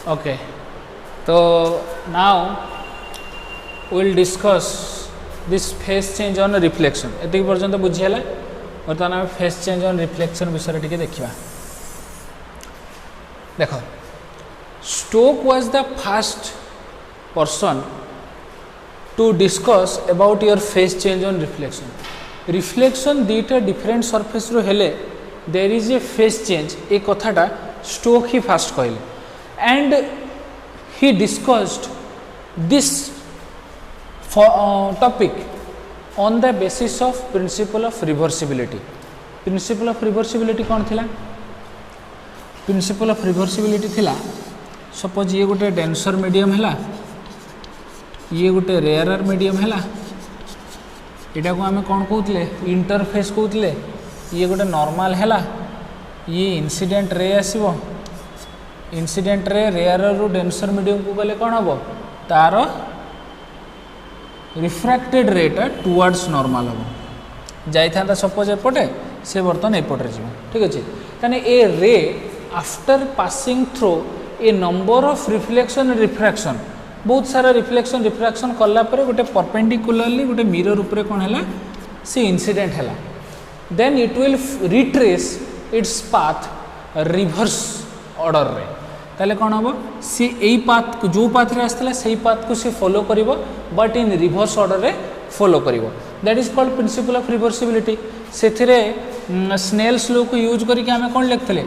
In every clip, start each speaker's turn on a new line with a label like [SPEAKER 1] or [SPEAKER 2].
[SPEAKER 1] Okay, so now we will discuss this phase change on reflection. एतिक पर्यंत बुझीला बर्तमान आम फेज चेंज ऑन रिफ्लेक्शन विषय टी देखा. देख Stoke was the first person to discuss about your phase change on reflection. Reflection दुईटा different surface रो हेले there is a phase change ए कथाटा स्टोक ही फास्ट कहले and he discussed this topic on the basis of principle of reversibility. Principle of reversibility कौन थिला? Principle of reversibility थिला suppose ये गोटे डेंसर मीडियम है, ये गोटे रेयरर मीडियम है, यहाँ को आम कौन कहते इंटरफेस कहते, ये गोटे नॉर्मल है, ये इंसिडेंट रे आसो, इंसिडेंट रे रेयरर रु डेंसर मीडियम को गले कौन हम तार रिफ्रैक्टेड रेटा टुवर्ड्स नॉर्मल हम जाता सपोज एपटे से बर्तमान एपटे जी. ठीक अच्छे कहने ए रे after passing through a number of reflection refraction बहुत सारा रिफ्लेक्शन रिफ्रैक्शन कलापर गोटे परपेंडिकुलरली गोटे मिरर उपरे कौन है सी इंसिडेंट है, then it will retrace its path reverse order रे. ताले कौन हम सी यही पाथ को जो पाथ रे आसला से पाथ को सी फॉलो करिवो बट इन रिवर्स ऑर्डर रे फॉलो करिवो. That is called principle of reversibility. सेथिरे स्नेल्स लॉ को यूज करके हमें कौन लिखते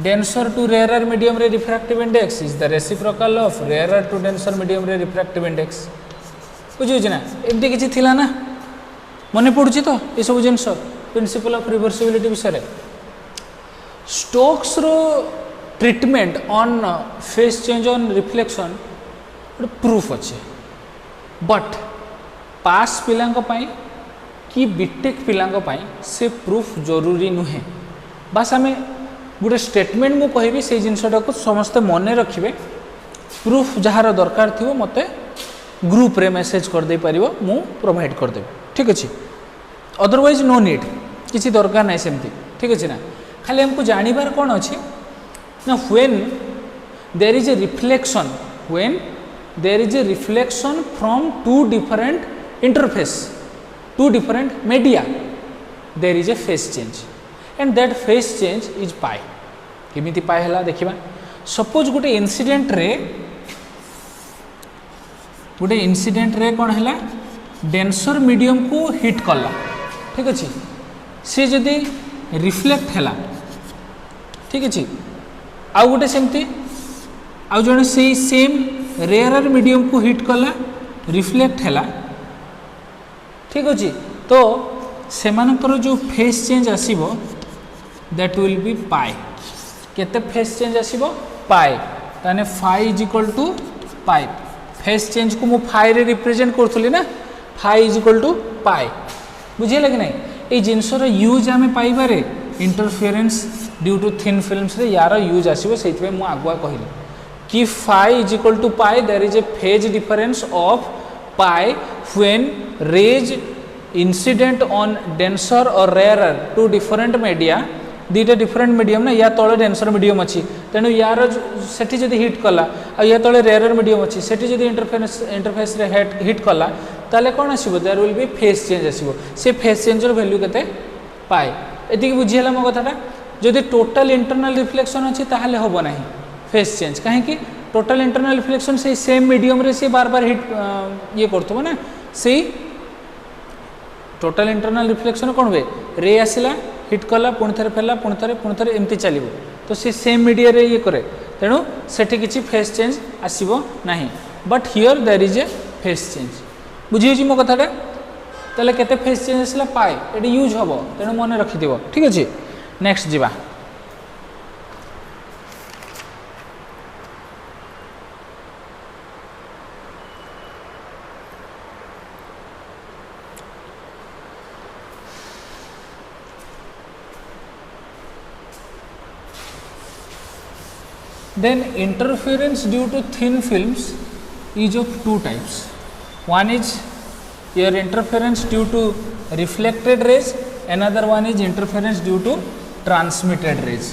[SPEAKER 1] डेंसर टू रेयरर मीडियम रे refractive index is the reciprocal of rarer to denser medium रे रिफ्रैक्टिव इंडेक्स. बुझे ना एमती किसी थिला ना मन पड़ुची तो ये सब जिनस प्रिंसिपल ऑफ रिवर्सिबिलिटी विषय. स्टोक्स रो treatment on phase change on reflection गोटे प्रूफ अच्छे बट पास पिला कि बीटेक पिला से प्रूफ जरूरी नुहे. बास आम गोटे स्टेटमेंट मु कहि से जिनसटा को समस्ते मन रखिए प्रूफ जार दरकार थी मत ग्रुप रे मेसेज करदे पारिबो मु प्रोवाइड करदेवी. ठीक अच्छे अदरवाइज नो नीड किसी दरकार ना सेमती. ठीक अच्छे ना खाली हमको जानिबार कौन अच्छे ना when there is a reflection, when there is a reflection from two different interface, two different media, there is a phase change and that phase change is pi. किमिति पाई हला देखिबा. सपोज गोटे इंसिडेंट रे कौन है denser medium को hit कला. ठीक अच्छे सी जदि रिफ्लेक्ट है. ठीक अच्छे आउ गोटे सेमती आउ जड़े से सेम रेयरर मीडियम को हिट कला रिफ्लेक्ट है. ठीक अच्छे तो सेमानकर जो फेज चेंज आसीबो दैट विल बी पाई. केते फेज चेंज आसीबो पाई ताने phi is equal to pi. Phase change को मु फाई रे रिप्रेजेंट करथुली ना phi is equal to pi. बुझिए कि नहीं ये जिनसर यूज आम पाइबारे interference due to thin films रे यार यूज आसो से आगुआ कहली कि phi is equal to pi there is a phase difference of pi when rays incident on denser और रेयरर टू डिफरेंट मीडिया. दुईटा डिफरेंट मीडियम ना या तले डेंसर मीडियम अच्छी तेणु यार सेठी जदि हिट कला आ या तले रेयरर मीडियम अच्छी सेठी जदि इंटरफेस रे हिट कला ताले कौन आसो there will be phase change आसो. से फेज चेंजर वैल्यू केते पाई. एति बुझीला मो कथाटा. जदि टोटल इंटरनल रिफ्लेक्शन अच्छी ताहले होबो नाही फेज चेंज कहीं टोटल इंटरनल रिफ्लेक्शन से सेम मीडियम रे से बार बार हिट ये करथबो ना से टोटल इंटरनल रिफ्लेक्शन कौन हुए रे आसला हिट कला पुणी थे फेरला पुणी थे एमती चलो तो सी सेम मीडिया रे ये करे तेणु सेठी किसी फेज चेंज आसबो नाही. But here there is a phase change. बुझी मो कथाटा ताले केते फेज चेंज आसला पाए ये यूज हम तेणु मन रखिथिबो. ठीक अच्छे नेक्स्ट जीवा. Then interference due to thin films is of two types. One is your interference due to reflected rays, another one is interference due to transmitted rays.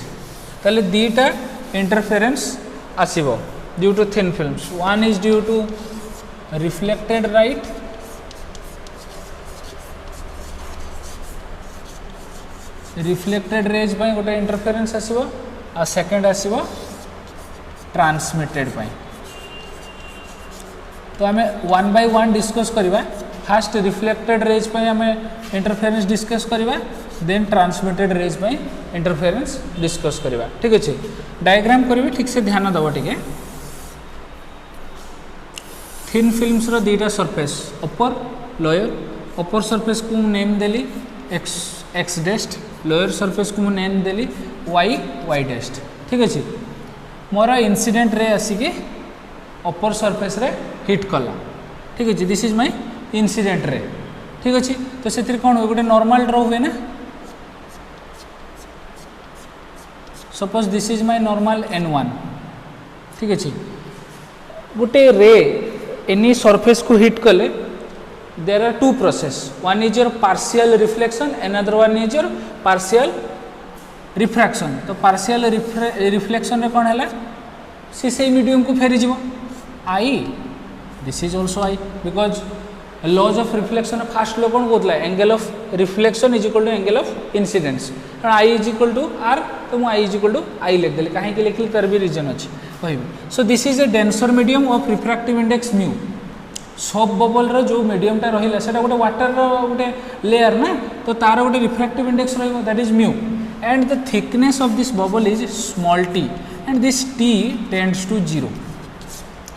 [SPEAKER 1] ताले दीटा इंटरफेरेंस आसीबो due to thin films one is due to reflected light reflected rays पाई गोटे interference आसीबो आ second आसीबो transmitted पाई तो आम वन बाय वन डिस्कस करवा फास्ट रिफ्लेक्टेड रेज पाई आम इंटरफेरेंस डिस्कस करवा देन ट्रांसमिटेड रेज पाई इंटरफेरेंस डिस्कस करवा ठीक अच्छे डायग्राम करेंगे ठीक से ध्यान दब टे थिन फिल्म्स रो दीटा सरफेस अपर लोयर अपर सरफेस को नेम देली एक्स डेस्ट लोअर सरफेस को नेम देली वाई डेस्ट ठीक अच्छे मोर इंसिडेंट रे आसिकी अपर सरफेस रे हिट कला ठीक अच्छे this is my incident ray ठीक अच्छे तो से कौन हुए गोटे नॉर्मल ड्रॉ हुए ना suppose this is my normal N1 ठीक अच्छे गोटे रे एनी सरफेस को हिट कले there are two process one is your partial reflection another one is your partial refraction तो पार्शियल रिफ्लेक्शन रे कौन है सी से मीडियम को फेरी जीव I this is also I because laws of reflection first law कौन कहला angle of reflection is equal to angle of incidence कारण I is equal to R तो मुझे I is equal to I लिखदेली कहीं लिखली तार भी रिजन अच्छी कह सो this is A denser medium of refractive index mu सब बबल रो जो मीडियमटा रहा से गोटे वाटर गोटे लेयर ना तो तार गोटे refractive index that is mu and the thickness of this bubble is small t and this t tends to 0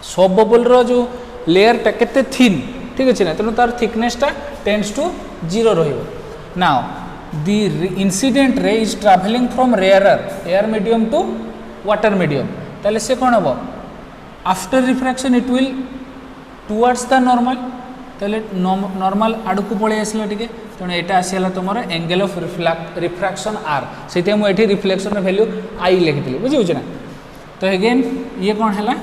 [SPEAKER 1] सब बबल रो जो लेयरटा केते थिन ठीक अच्छे ना तेणु तार थिकनेसटा टेंड्स टू 0 रहिबो now the incident ray is travelling from rarer air medium to water medium ताले से कौन हम after refraction it will towards the normal ताले नॉर्मल आड़ को पलि आसला टिके तेणु यहाँ आसीगला तुम एंगल ऑफ रिफ्रैक्शन आर से मुझे रिफ्लेक्शन वैल्यू आई लिखी बुझे ना तो अगेन ये कौन है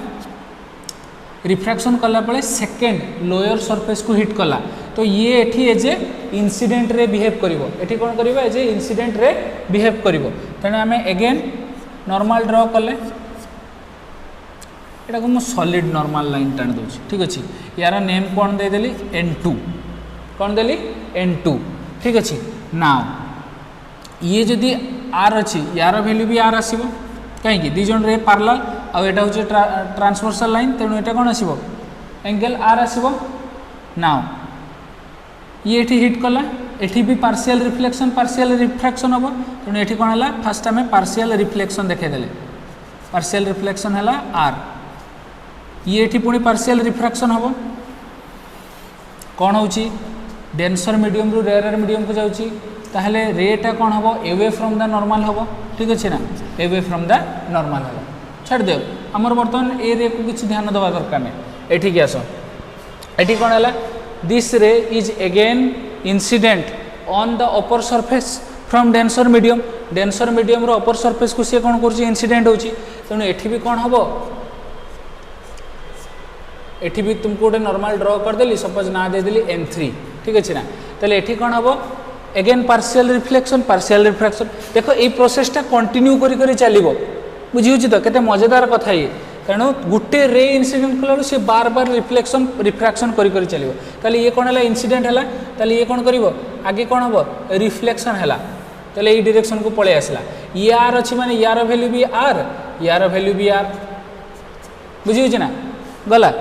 [SPEAKER 1] रिफ्रैक्शन कला बेले सेकेंड लोअर सरफेस को हिट कला तो ये एठी as a incident ray behave करिवो एठी कोन करिवो as a incident ray behave करिवो तेणु आम एगेन नॉर्मल ड्रॉ कले एटा को मु सॉलिड नॉर्मल लाइन टाण दउछि ठीक अछि यार नेम कोन दे देली N2 कोन देली N2 ठीक अछि नाउ ये जदि R अछि यार वैल्यू भी R आसीबो कहीं दी जन रे पैरेलल आ एटा होचे ट्रांसवर्सल लाइन तेणु एटा कोन आसीबो एंगल R आसीबो नाउ ये एठी हिट कला एठी भी पार्शियल रिफ्लेक्शन पार्शियल रिफ्रैक्शन हम तेणु एठी कोन हला फर्स्ट आमे पार्शियल रिफ्लेक्शन देखे देले पार्शियल रिफ्लेक्शन हला R ये एठी पुणी पार्शियल रिफ्रैक्शन हम कौन होची डेंसर मीडियम रु रेयर मीडियम को जाउची ताहले रेटा कौन हम एवे फ्रॉम द नॉर्मल हम ठीक अच्छे ना एवे फ्रॉम द नॉर्मल हम छाड़ दे आमर बर्तमान ए रे को किसी ध्यान देवा दरकार नहीं एठी आस एठी कौन है this ray is again incident on the upper surface from denser medium रो अपर सरफेस को सी कौन कर इंसिडेंट होची तेणु एठी भी कौन हम एठी भी तुमको गोटे नॉर्मल ड्रॉ करदेली सपोज ना देदेली N3 ठीक अच्छे ना ताले एठी कौन हम again partial reflection partial refraction देखो ये प्रोसेसटा कंटिन्यू करी चलो बुझी तो केते मजेदार कथा ये तेणु गोटे रे इनसीडेंट कला सी बार बार रिफ्लेक्शन रिफ्रैक्शन करी चलो ताले ये कौन है इंसिडेंट है ताले ये कौन करिवो आगे कौन हम रिफ्लेक्शन है ताले ये डायरेक्शन को पळे आसला ये आर अच्छी माने यार वैल्यू भी आर यार वैल्यू भी आर बुझी ना गला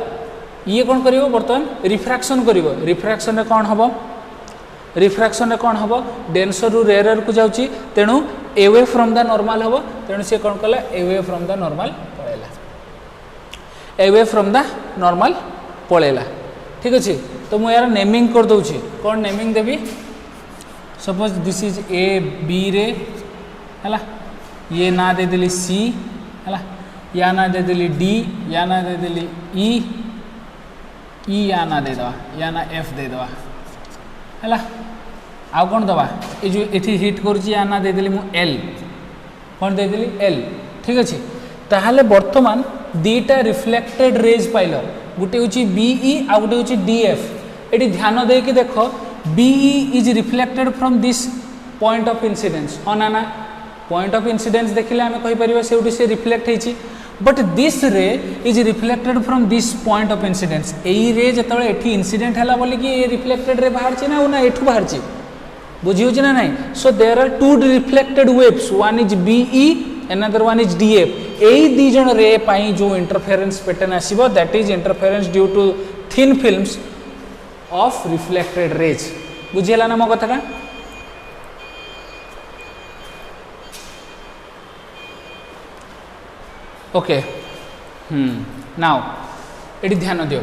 [SPEAKER 1] ये कौन करिवो बर्तमान रिफ्रैक्शन करिवो रिफ्रैक्शन रे कौन हम रिफ्रैक्शन रे कौन हम डेंसर रु रेयर को जाउची तेणु एवे फ्रॉम द नॉर्मल हम तेणु से कौन कला एवे फ्रॉम द नॉर्मल पळेला एवे फ्रॉम द नॉर्मल पळेला ठीक अच्छे तो मु यार नेमिंग कर दउची कौन नेमिंग देबी suppose this is A B ray हला ये ना दे देली सी हला या ना दे देली डी या ना दे देली ई या ना दे दवा या ना एफ दे दवा है आउ कौन दवा ये जो ये हिट करना देदेली मु एल कौन देदेली एल ठीक अच्छे ताहले बर्तमान दीटा रिफ्लेक्टेड रेज पाइल गोटे हूँ बीई आ गोटे हूँ डीएफ ये ध्यान दे कि देख BE is reflected from this point of incidence हाँ ना पॉइंट ऑफ इंसिडेंस देखिले आम कहीपर से रिफ्लेक्ट होती but this ray is reflected from this point of incidence यही रे जो ये इंसिडेंट है बोलिकी ये रिफ्लेक्टेड रे बाहर ना एठू बाहर बुझी ना नहीं so there are two reflected waves one is BE another one is DF यही दीज रे पाई जो इंटरफेरेंस पैटर्न आसीबो that is interference due to thin films of reflected rays बुझीला ना मो कथाटा ओके नाउ ये ध्यान दियो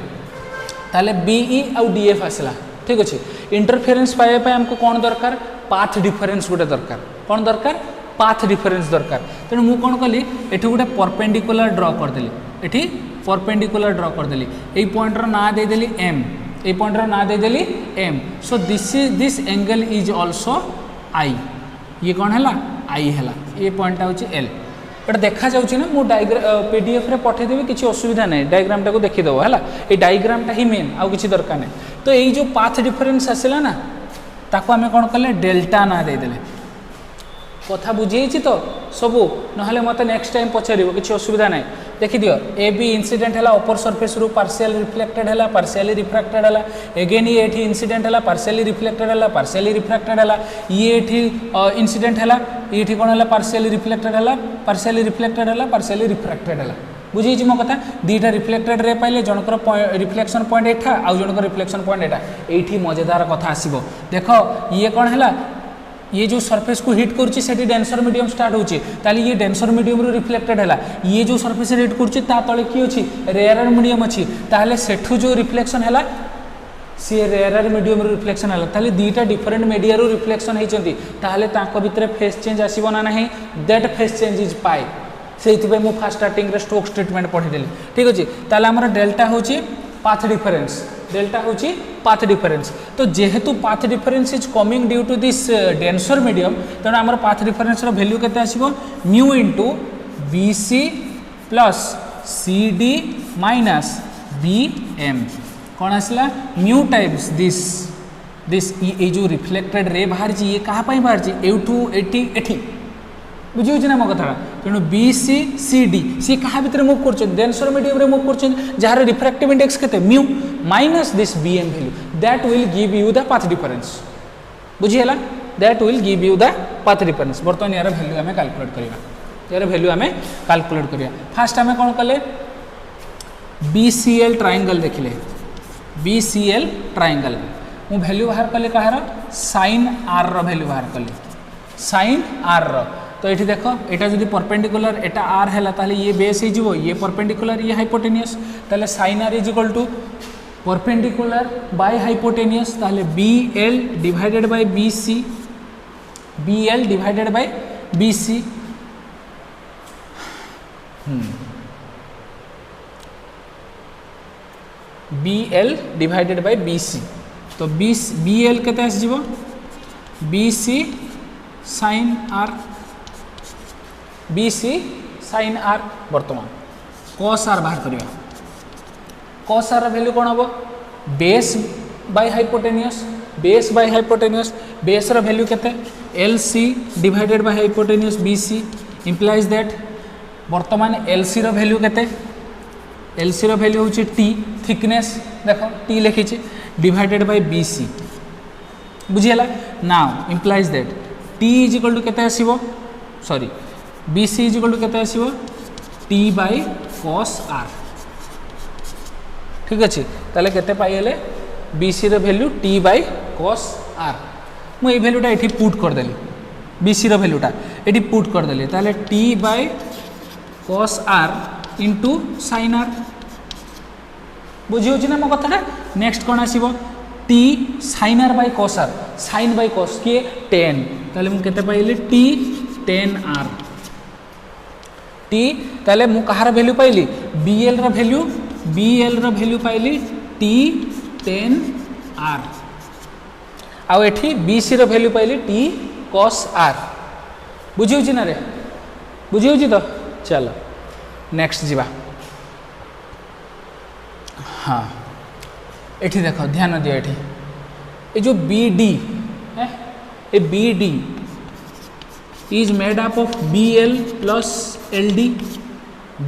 [SPEAKER 1] ताले बीई आउ डीएफ आसला ठीक अच्छे इंटरफेरेंस पाइबा आमको कौन दरकार पाथ डिफरेंस गोटे दरकार कौन दरकार पाथ डिफरेंस दरकार तेणु मु कौन कली एठी गोटे परपेंडिकुलर ड्र करदेली एठी परपेंडिकुलर ड्र करदेली एई पॉइंटर ना देदेली एम ए पॉइंटर ना देदेली एम so this angle is also I ये कौन है आई है ये पॉइंट होची एल एटा देखा जाउची ना मु पीडीएफ रे पठेदेबी किसी असुविधा नहीं डायग्राम टाको देखिदेव है ये डायग्राम टा ही मेन आउ किसी दरकार नहीं तो ये जो पाथ डिफरेंस आसला ना ताको आमे कौन कले डेल्टा ना देदेले कथा बुझे तो सबू ना मत नेक्स्ट टाइम पचार किसी असुविधा ना देखी दियो ए बी इंसिडेंट है अपर सरफेस रू पार्शियल रिफ्लेक्टेड है पार्शियली रिफ्रैक्टेड है एगेन ये इंसिडेंट है पार्शियली रिफ्लेक्टेड है पार्शियली रिफ्रैक्टेड है ये इंसिडेंट है ये कौन है पार्शियली रिफ्लेक्टेड है पार्शियली रिफ्लेक्टेड है पार्शियली रिफ्रैक्टेड है बुझे मो कथा दीटा रिफ्लेक्टेड रे पाइले जनकर रिफ्लेक्शन पॉइंट एठा आउ जनकर रिफ्लेक्शन पॉइंट एठा एठी मजेदार कथा आसीबो देखो ये कौन है ये जो सरफेस को हिट करुच्ची से डेंसर मीडियम स्टार्ट होची ताली ये डेंसर मीडियम रू रिफ्लेक्टेड है ये जो सरफेस हिट करुच्ची ता तले की अछि रेयर मीडियम अछि ताले सेठू जो रिफ्लेक्शन है सी रेयर मीडियम रू रिफ्लेक्शन है ताले दीटा डिफरेंट मीडिया रू रिफ्लेक्शन होइचंती ताले ताको भितरे फेस चेंज आसीबो ना नहीं that phase change is pi से मु फास्ट स्टार्टिंग रे स्टोक्स ट्रीटमेंट पढ़ीदेली ठीक अच्छे ताले हमर डेल्टा होची पाथ डिफरेंस डेल्टा होची पाथ डिफरेंस तो जेहेतु path difference is coming due to this denser medium तेणु आमर पाथ डिफरेंस रो वैल्यू केते आसीबो mu into BC plus CD minus BM कौन आसला म्यू टाइम्स दिस ये जो रिफ्लेक्टेड रे बाहर ये कहा बाहर एठू एटी एठी बुझे ना मो कथा तेणु B C C D C क्या भितर मुव कर डेंसर मीडियम मुव कर जार रिफ्रैक्टिव इंडेक्स केते mu minus this BM value that will give you the path difference बुझीला that will give you the path difference बर्तमान यार वैल्यू आम कैलकुलेट करवा यार वैल्यू आम कैलकुलेट करवा फास्ट आम कौन कले बीसीएल ट्रायंगल देखिले बीसीएल ट्रायंगल मु वैल्यू बाहर कले कहार साइन आर रो वैल्यू बाहर कले साइन आर रो तो ये देख यहाँ जब परपेंडिकुलर एटा आर है ताले ये बेस हो ये परपेंडिकुलर ये हाइपोटेनियस ताले sine R is equal to perpendicular by hypotenuse ताले B L divided by B C B L divided by B C B L divided by B C तो B L केते आसीबो B C sine R B C sine R बर्तमान cos R बाहर करवा cos R value कौन हम base by hypotenuse base रो value केते L C divided by hypotenuse B C implies that बर्तमान एल सी रो वैल्यू केते एल सी रो वैल्यू होची टी थिकनेस देखो टी लिखी डिवाइडेड बाय बी सी बुझीला now implies that T is equal to केते आसीबो sorry B C is equal to केते आसीबो टी बाय कॉस आर ठीक अच्छे ताले केते पाइले बी सी रो value T by cos R मु ए वैल्यूटा एठी पुट कर देली बी सी रो वैल्यूटा एठी पुट कर देली ताले T by cos R into sine R बुझी होची ना मो कथाटा नेक्स्ट कोन आसीबो T sine R by cos R sine by cos के 10 ताले मु केते पाइले टी 10 आर टी ताले मु कहार वैल्यू पाइली बीएल रो वैल्यू पाइली टी 10 आर आउ एठी बीसी रो वैल्यू पाइली टी कॉस आर बुझी होची ना रे बुझी होची तो चलो नेक्स्ट जीवा हाँ एठी देखो ध्यान दियो एठी ए जो B D A B D is made up of BL plus LD,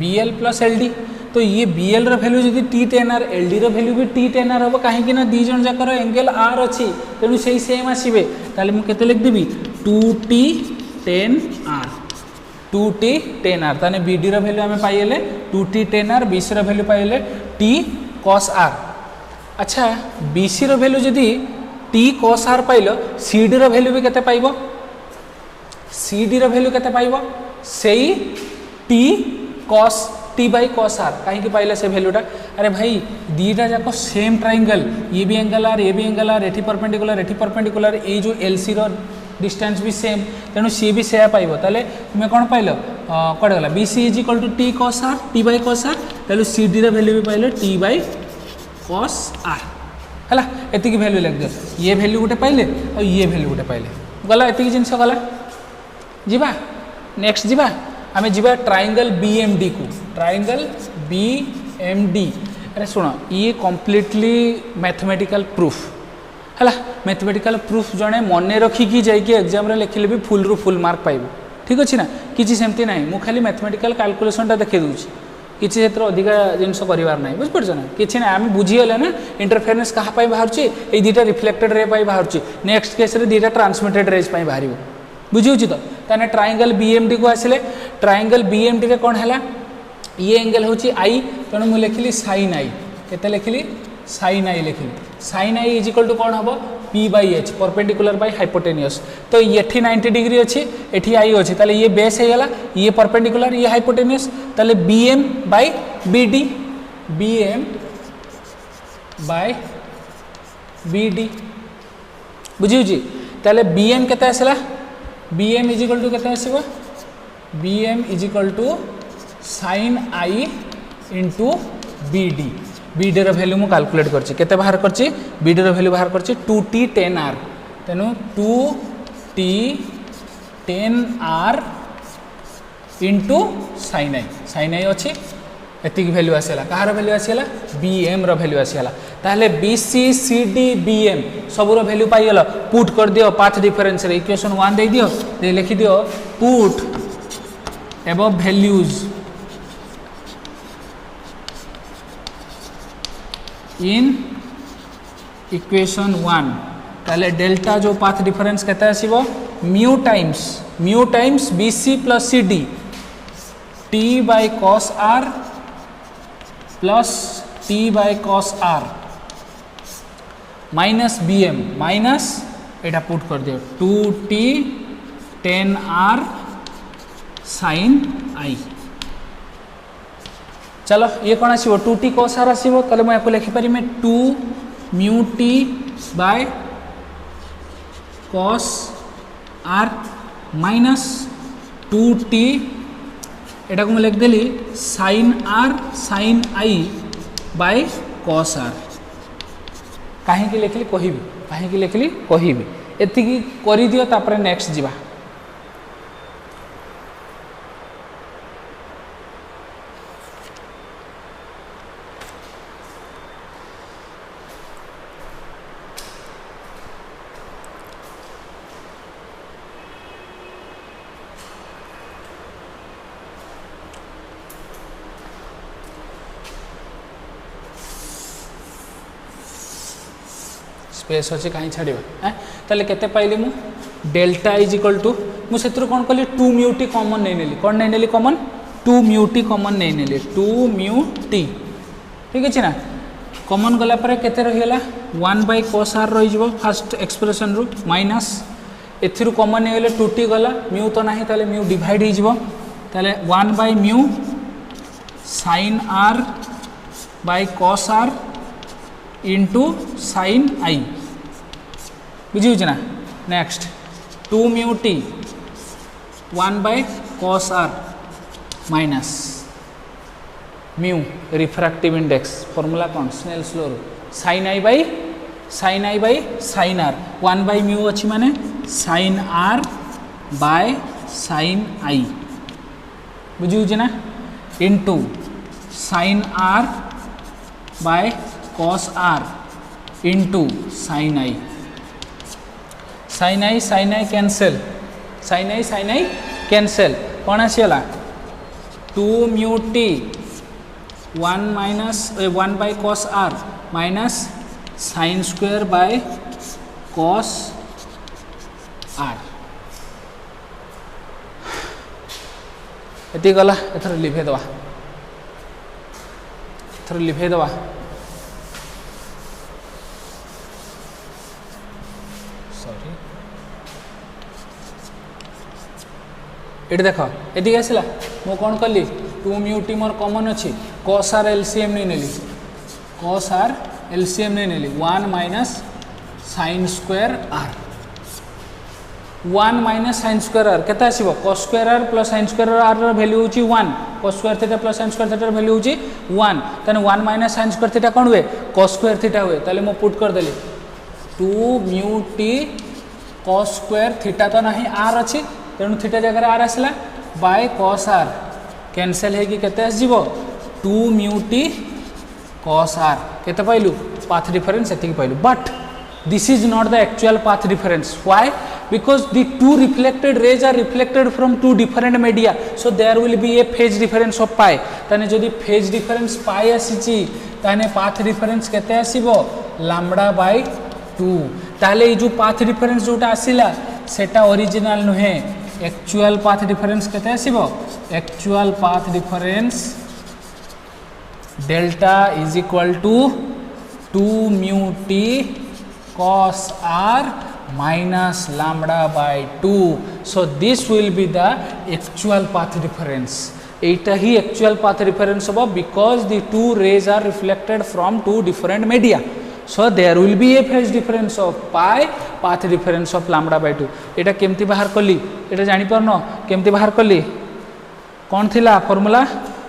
[SPEAKER 1] BL plus LD। तो ये BL रो वैल्यू जदि T10R, LD रो वैल्यू भी T10R हम कहीं ना दी जन जाकर एंगल R अच्छी तेणु से सेम आसवे ताले मु केते लिखदेवी 2T10R, 2T10R ताने BD रो वैल्यू आम पाइले 2T10R, BC रो वैल्यू पाइले T cos R। अच्छा BC रो वैल्यू जदि T cos R pile, CD रो वैल्यू भी केते पाइबो, CD रो वैल्यू केते पाइबो सेई T cos T by cos R कहीं पाइले से वैल्यूटा। अरे भाई दीटा जाक सेम ट्राइंगल, ये भी एंगल आर, ये भी एंगल आर, एठी परपेंडिकुलर, ये जो LC रो डिस्टेंस भी सेम तेणु सी भी से पाइब। ताले तुम कौन पाइल कौन गला BC is equal to T cos R, T by cos R, ताले CD रो वैल्यू भी पाइल T बाई cos R है। एति वैल्यू लिख दियो, ये वैल्यू गोटे पाइले और ये वैल्यू गोटे पाइले गला, एति जिनस गला। जीवा नेक्स्ट जीवा आम जीवा ट्राइंगल BMD को, ट्राइंगल BMD। अरे शुण ये कम्प्लीटली मैथमेटिकल प्रूफ है, मैथमेटिकल प्रूफ जड़े मन रखिकी जाइए एग्जाम लिखिले भी फुल रु फुल मार्क पाइब, ठीक अच्छे ना, किसी सेमती ना। मु खाली मैथमेटिकल कैलकुलेशनटा देखे दूसरी, किसी क्षेत्र अधिका जिनस करार ना, बुझीपार ना, कि ना आम बुझीगले ना इंटरफेरेन्स क्या बाहर, ये दुटा रिफ्लेक्टेड रे बाहर, नेक्स्ट केस रे दुटा ट्रांसमिटेड रेज बाहर, बुझी तो। ताने ट्राइंगल BMD को आसिले, ट्राइंगल BMD रे कौन है, ये एंगल हूँ I, तेणु मुझे लिखिली sin I, केते लिखिली sin I लिखिली, sin I is equal to कौन हम P/H परपेंडिकुलर बाय हाइपोटेनियस। तो ये 90 डिग्री अच्छी, एठी I अच्छी, ताले ये बेस होगा, ये परपेंडिकुलर, ये हाइपोटेनियस, ताले BM by BD, BM by BD, बुझी। ताले BM केते आसला, BM इज इक्वल टू केते आसीबो, BM is equal to sin I into BD। BD रो वैल्यू मु कैलकुलेट करछि, केते बाहर करछि, BD रो वैल्यू बाहर करछि 2T10R, तेनु 2T10R into sin I, sin I अच्छी एति वैल्यू आसला, कहार वैल्यू आसला BM रो वैल्यू आसला। ताहले BC CD BM सब रो वैल्यू पाइगल, पुट कर दियो पाथ डिफरेंस रे, इक्वेशन 1 दे दियो, दे लिखि दियो put above values in equation 1। ताले डेल्टा जो पाथ डिफरेंस केते आसीबो mu times BC plus CD T by cos R plus T by cos R minus BM minus एटा पुट कर दियो 2T10R sin I। चलो ये कौन आसो 2T cos R आसो, ताले मैं आपको लिखिपारि मैं 2 mu T by cos R minus 2T एटा को मैं लिख देली sin R sin I by cos R। कहीं लिखली कहबी, कहीं लिखली कहबी, एति कर दियो, तापर नेक्स्ट जीवा। स्पेस अच्छे कहीं छाड़ा ताले केते पाइली मु डेल्टा इज इक्वल टू मुझे कौन कली 2 म्यू टी कॉमन नहीं नेली, कौन नहीं नेली कॉमन 2 म्यू टी कॉमन नहीं नेली, 2 म्यू टी, ठीक अच्छे ना। कॉमन गला पर केते रहीगला 1 बाय cos R रही फास्ट एक्सप्रेशन रु माइनस एथिरु कॉमन नहीं गले 2T गला, म्यू तो नहीं, ताले म्यू डिवाइड हो ताले 1 by mu sin R by cos R into sin I, बुझी ना। Next 2 mu T 1 by cos R minus mu refractive index formula कौन Snell's law sin I by sin R 1 by mu अच्छी माने sin R by sin I, बुझी ना, into sin R by cos R into sin I, sin I cancel, sin i cancel कौन आसीगला 2 mu t 1 minus 1 by cos r minus sin square by cos r ये गला एथर live दवा एथर live दवा sorry ये देख ये आसला मु कौन कली 2 mu t मोर कॉमन अच्छी cos r LCM नहीं नेली cos r LCM नहीं नेली 1 minus sin square r 1 minus sin square r केता आसीबो cos square r plus sin square r value होची 1 cos square theta plus sin square theta value होची 1 तने 1 minus sin square theta कोन हुए cos square theta हुए ताले मो put कर देली 2 mu t cos square theta तो नहीं r अछि तेनु थीटा जगह r आसला बाय cos r कैंसिल है कि केते आसीबो 2 mu t cos r केते पाइलु पाथ डिफरेंस एतिक पाइलु but this is not the actual path difference. Why? Because the two reflected rays are reflected from two different media, so there will be a phase difference of pi. ताने जदि phase difference pi आसीची ताने path difference केते आसीबो lambda by 2. ताले ये जो path difference जोटा आसीला सेटा ओरिजिनल नुहे actual path difference केते आसीबो actual path difference delta is equal to 2 mu t cos r minus lambda by 2. So this will be the actual path difference. Eta hi actual path difference hobo because the two rays are reflected from two different media. So there will be a phase difference of pi, path difference of lambda by 2. Eta केमती बाहर कली एटा जानि परनो केमती बाहर कली कोन थिला formula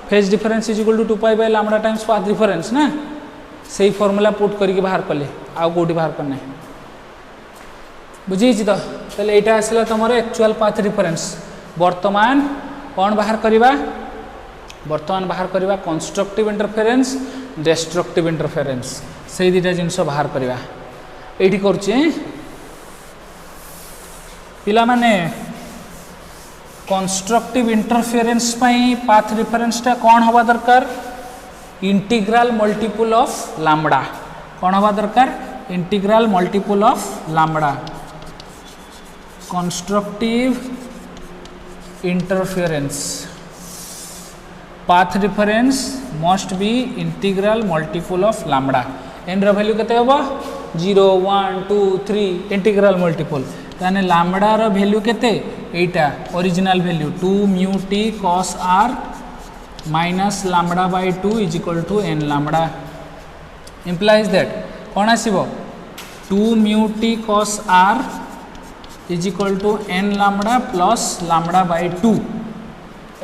[SPEAKER 1] phase difference is equal to 2 pi by lambda times path difference ना सही फार्मूला पुट करके बाहर कले आउ कोठी बाहर करना बुझी तो तले एटा आसला तमरो एक्चुअल पाथ डिफरेंस वर्तमान कौन बाहर करिबा वर्तमान बाहर करिबा कंस्ट्रक्टिव इंटरफेरेंस डिस्ट्रक्टिव इंटरफेरेंस से दुटा जिनस बाहर करिबा एठी करछि पिला माने कंस्ट्रक्टिव इंटरफेरेंस पई पाथ डिफरेंस टा कौन हवा दरकार इंटीग्रल मल्टीपल ऑफ लैम्बडा कौन हवा दरकार integral multiple of lambda constructive interference path difference must be integral multiple of lambda n रो वैल्यू केते होबो 0 1 2 3 इंटीग्रल मल्टीपल ताने लैम्बडा रो वैल्यू केते एटा original value 2 mu t cos r minus lambda by 2 is equal to n lambda implies that कौन आसीबो 2 mu t cos r is equal to n lambda plus lambda by 2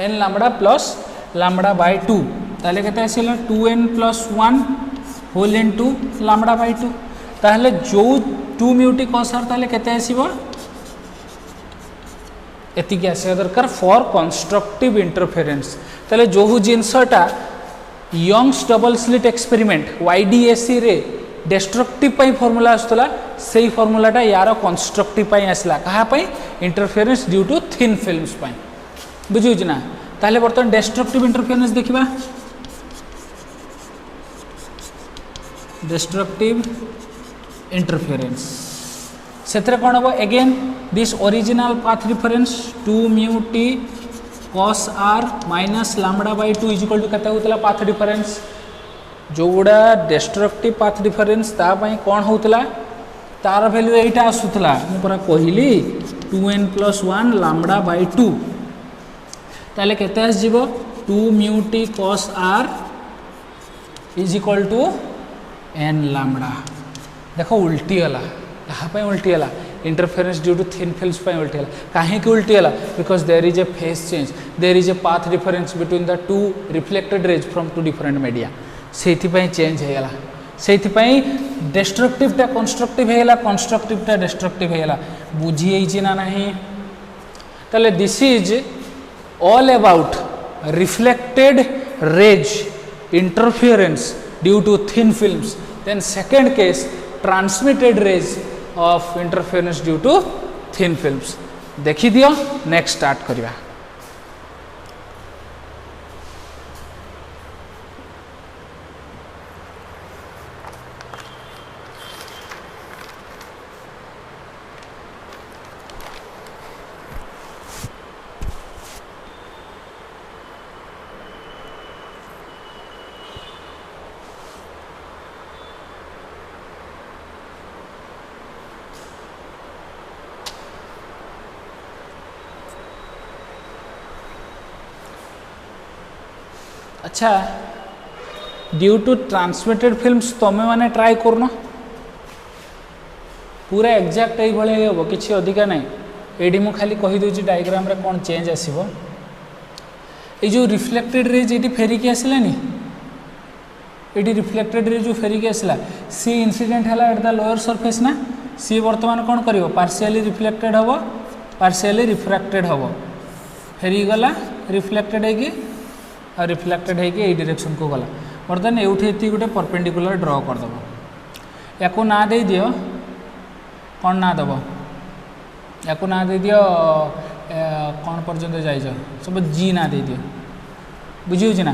[SPEAKER 1] n lambda plus lambda by 2 ताले केते आसीला 2n plus 1 whole into lambda by 2 ताले जो 2 mu t cos r ताले केते आसीबो एतिक आसे दरकार फॉर कंस्ट्रक्टिव इंटरफेरेंस ताले जो जिनसटा Young's double slit experiment YDAC रे डिस्ट्रक्टिव पाई फार्मूला आसतला सेही फार्मूलाटा यार कंस्ट्रक्टिव पाई आसला कहा पाई interference due to thin films पाई बुझी ना ताले बर्तन डिस्ट्रक्टिव इंटरफेरेंस देखिबा डिस्ट्रक्टिव इंटरफेरेंस सेतरे कोन हो again this original path difference 2 mu t cos r minus lambda by 2 is equal to कते होतला पाथ डिफरेंस जोड़ा डिस्ट्रक्टिव पाथ डिफरेंस ता पई कोन होतला तार वैल्यू एटा आसुतला मु पूरा कहिली 2n plus 1 lambda by 2 ताले केते आस जीवो 2 mu t cos r is equal to n lambda देखो उल्टी वाला कहाँ पे उल्टी है interference due to thin films पे उल्टी है कहीं की उल्टी है because there is a phase change there is a path difference between the two reflected rays from two different media से चेंज होगा से डिस्ट्रक्टिव टा कंस्ट्रक्टिव होगा कंस्ट्रक्टिव टा डिस्ट्रक्टिव होगा बुझी ना नहीं ताले this is all about reflected rays interference due to thin films then second case transmitted rays of interference due to thin films देखी दियो नेक्स्ट स्टार्ट करिवा। अच्छा ड्यू टू ट्रांसमिटेड फिल्म्स तुम मैंने ट्राए करना पूरा एक्जाक्ट ये हम कि अधिका ना ये मुझे खाली कहीदे डायग्राम रे कौन चेंज आसो ये जो रिफ्लेक्टेड रेज ये फेरिकी आसलानी ये रिफ्लेक्टेड रेज जो फेरिकी आसला सी इनसीडेंट है एट द लोअर सरफेस ना सी बर्तमान कौन कर पार्शियली रिफ्लेक्टेड हम पार्शियली रिफ्रैक्टेड हम फेरीगला रिफ्लेक्टेड है और रिफ्लेक्टेड है कि डायरेक्शन को गला बर्तमान ये गोटे परपेंडिकुलर ड्र करदेव या ना दे दियो कौन ना दब या ना दे दियो कौन पर्यंत जाइज सब जी ना दे दियो बुझी ना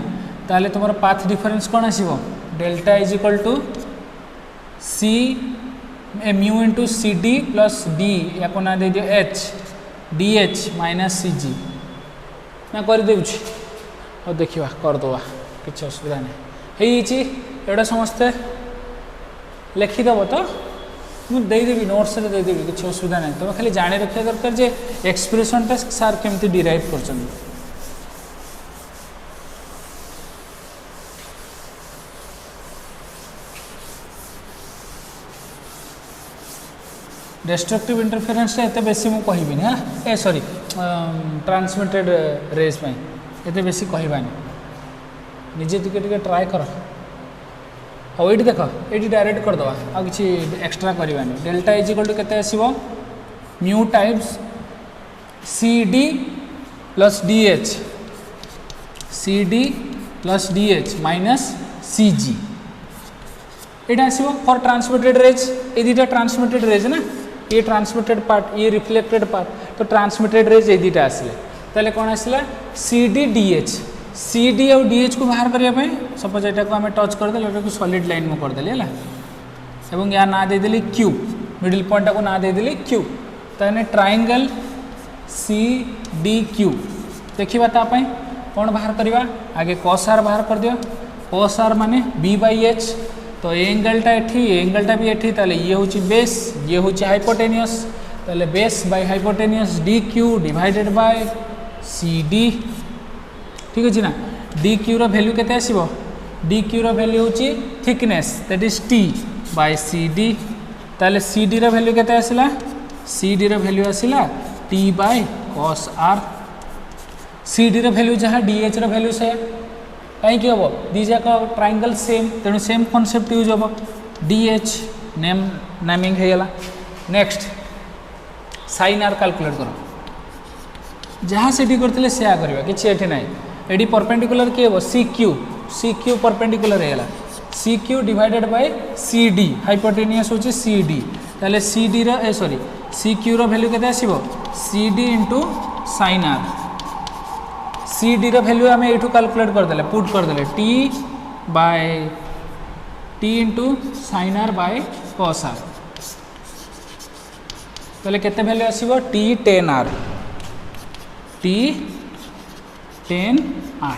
[SPEAKER 1] ताले तुम पाथ डिफरेंस कौन आसो delta is equal to C mu into C D plus D या ना दे दियो H D H minus C G मैं करदे और देखा करदे किसी असुविधा नहीं एटा समस्ते लिखिदेव तो मुझेदेवी नोट्स रे देदेवी किसी असुविधा नहीं तुम खाली जाणी रखा दरकार जे एक्सप्रेशनटा सार केमती डिराइव कर डिस्ट्रक्टिव इंटरफेरेंस एत बेसी मुझे कहबी है ए सॉरी ट्रांसमिटेड रेज में एत बेसी कहबानी निजे टिके ट्राए कर हाँ ये देख ये डायरेक्ट करदे आ कि एक्सट्रा करवानी डेल्टा इज इक्वल टू केते आसीबो mu times C D plus D H C D plus D H minus C G ये आसीबो फॉर ट्रांसमिटेड रेज ये दुटा ट्रांसमिटेड रेज ना ये ट्रांसमिटेड पार्ट ये रिफ्लेक्टेड पार्ट तो ट्रांसमिटेड रेज ये दुटा आसले ताले कौन आसला C D D H C D और डी एच को बाहर करने सपोज यहाँ को आम टच करदे सॉलिड लाइन में करदेली है या ना देदेली क्यू मिडिल पॉइंट को ना देदेली क्यू ताने ट्रायंगल सी डी क्यू देखा तापाई कौन बाहर करवा आगे कॉस आर बाहर कर दियो कॉस आर माने बी बाई एच तो एंगलटा एठी एंगलटा भी एठी ताले ये हूँ बेस ये हूँ हाइपोटेनियस ताले base by hypotenuse D Q divided by C D ठीक अच्छे ना डी क्यू रो वैल्यू केते आसीबो डी क्यू रो वैल्यू होची thickness that is T by C D ताले सी डी रो वैल्यू केते आसिला सी डी रो वैल्यू आसिला T by cos R C D रो वैल्यू जहाँ डी एच रो वैल्यू से कहीं हम दी जाक ट्रायंगल सेम तेणु सेम कॉन्सेप्ट यूज हम डी एच नेमिंग होगा नेक्स्ट साइन आर कैलकुलेट कर जहाँ से करते से कि ना एडी परपेंडिकुलर किए हम सी क्यू परपेंडिकुलर है C Q divided by C D hypotenuse होची सी डी ताले सी डी रो सॉरी सी क्यू रो वैल्यू केते आसीबो C D into sine R C D रो वैल्यू आम ये कैलकुलेट करदे पुट करदे T by T into sine R by cos R ताले केते वैल्यू आसीबो टी 10 आर टी 10 आर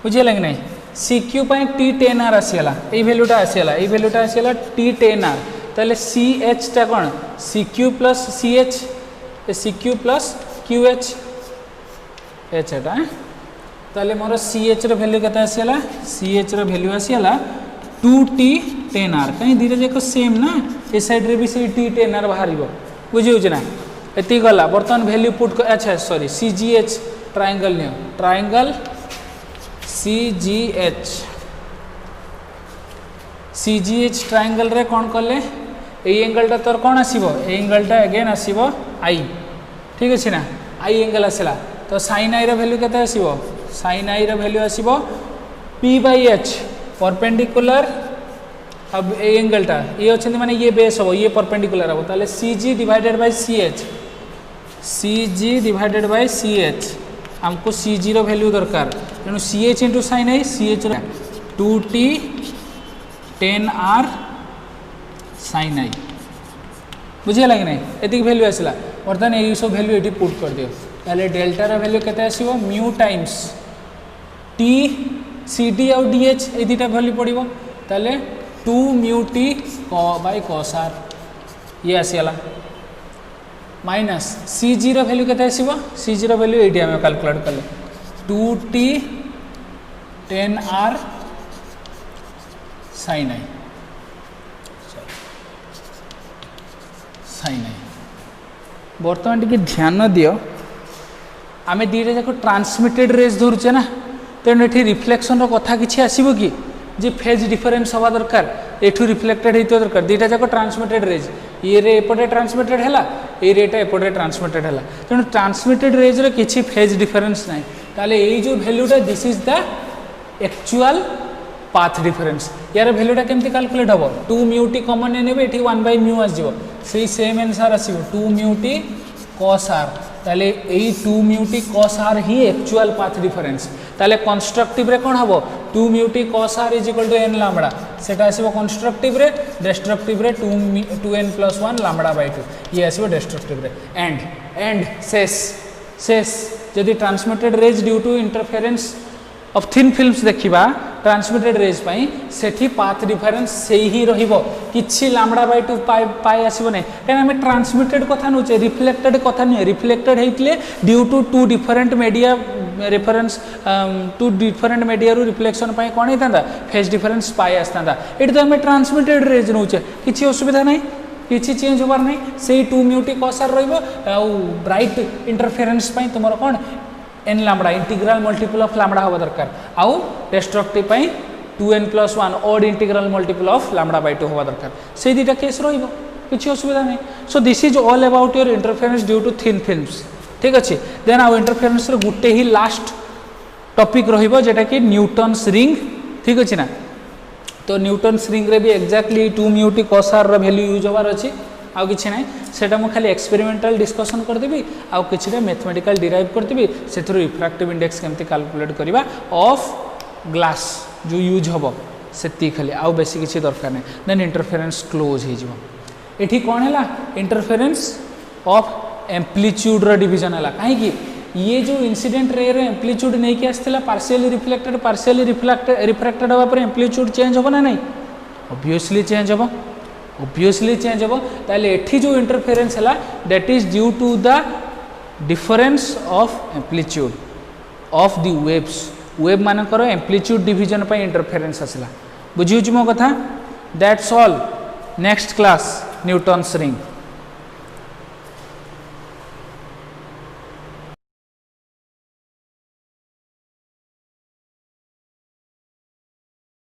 [SPEAKER 1] बुझेगा कि नहीं सी क्यू टी 10 आर आसीगला ये वैल्यूटा आसीगला ये वैल्यूटा आसीगला टी 10 आर ताले सी एच टा कौन C Q plus C Q plus Q H H एटा ताले मोर सी एच रो वैल्यू केते आसीगला सी एच रो वैल्यू आसीगला 2t 10 आर कहीं धीरे जाक सेम ना ए साइड रे भी से टी 10 आर बाहर बुझे ना ये गला बर्तमान वैल्यू पुट कर अच्छा sorry C G H triangle नियो triangle C G H triangle रे कौन कले ये एंगलटा तोर कौन आसीबो एंगलटा अगेन आसीबो आई ठीक अच्छे ना आई एंगल आसला तो साइन आई रो वैल्यू केते आसीबो साइन आई रो वैल्यू आसीबो पी बाई एच परपेंडिकुलर अब ए एंगलटा ये अच्छे माने ये बेस हो ये परपेंडिकुलर हो ताले C G divided by C H CG divided by CH हमको CG रो वैल्यू दरकार तेणु CH into sin i CH 2t 10r sin i बुझेगा कि नहीं एतिक वैल्यू आसला बर्तमान ये सब वैल्यू ये पुट कर दियो ताले डेल्टा रो वैल्यू केते आसीबो म्यू टाइम्स t CD आउ DH ए दुटा वैल्यू पड़िबो ताले 2 mu t by cos r ये आसीला माइनस CG रो वैल्यू केते आसीबो CG रो वैल्यू एटी हम कैलकुलेट करले 2t 10r sin i sin i बर्तमान टिके ध्यान दियो आमे दीटा जाक ट्रांसमिटेड रेज धरुचे ना तेणु ये रिफ्लेक्शन कथा किसी आसब कि जे फेज डिफरेन्स हवा दरकार एठू रिफ्लेक्टेड होता दरकार दुईटा जाक ट्रांसमिटेड रेज ये रे एपटे ट्रांसमिटेड है ये रेटा एपटे ट्रांसमिटेड है तेणु ट्रांसमिटेड रेज रे किसी फेज डिफरेन्स ना ताले ये जो वैल्यूटा this is the actual path difference यार वैल्यूटा केमती कैलकुलेट हम 2 म्यू टी कमन ने ये 1 बाय म्यू आसो से सेम आंसर आसो 2 म्यू टी cos r ताले यही 2 म्यू टी cos r ही एक्चुअल पाथ डिफरेन्स ताले कंस्ट्रक्टिव रे कौन हम 2 mu t cos r is equal to n lambda सेटा आसीबो कंस्ट्रक्टिव रे डिस्ट्रक्टिव रे 2n + 1 लैम्बडा बाय 2 ये आसीबो डिस्ट्रक्टिव रे एंड सेस जदि transmitted rays due to interference of thin films देखिबा ट्रांसमिटेड रेज पाई सेठी पाथ डिफरेंस से ही रहिबो किछि लैम्बडा बाय 2 पाई आसीबो नै काहे हम ट्रांसमिटेड कथा नउचे रिफ्लेक्टेड कथा नै रिफ्लेक्टेड हेतले due to two different media reference to different media रु रिफ्लेक्शन पाई कोन हेतांदा फेज डिफरेंस पाई आस्तांदा एठी तो हम ट्रांसमिटेड रेज नउचे किछि असुविधा नै किछि चेंज होबार नै सेही 2 म्यू टी cos r रहिबो आ ब्राइट इंटरफेरेंस पाई तुमरो कोन n lambda integral multiple of lambda हवा दरकार आउ डिस्ट्रक्टिव पाई 2n + 1 odd integral multiple of lambda by 2 हवा दरकार से दुटा केस रहिबो किछि असुविधा नै so this is all about your interference due to thin films ठीक अछि देन आउ इंटरफेरेंस रे गुटे ही लास्ट टॉपिक रहिबो जेटा कि न्यूटन्स रिंग ठीक अछि ना तो न्यूटन्स रिंग रे भी exactly 2 mu t cos r रो वैल्यू यूज होबार अछि आउ किछि नै सेटा मु खाली एक्सपेरिमेंटल डिस्कशन कर देबी आउ किछि मैथमेटिकल डिराइव कर देबी सेथरो रिफ्रैक्टिव इंडेक्स केमती कैलकुलेट करबा ऑफ ग्लास जो यूज हबो सेती खाली आउ बेसी किछि दरकार नै देन इंटरफेरेंस क्लोज हे जिवो एठी कोन हैला इंटरफेरेंस ऑफ एम्पलीट्यूड रो डिवीजन हैला काहे कि ये जो इंसिडेंट रे रे एम्पलीट्यूड नै कि आस्थिला पार्शियली रिफ्लेक्टेड होबा पर एम्पलीट्यूड चेंज होबो ना नै ऑब्वियसली चेंज होबो ताले एठी जो इंटरफेरेंस हैला that is due to the difference of amplitude of the wave मानकर एम्पलीट्यूड डिवीजन पे इंटरफेरेंस आसला बुझियो मो कथा that's all next class Newton's ring.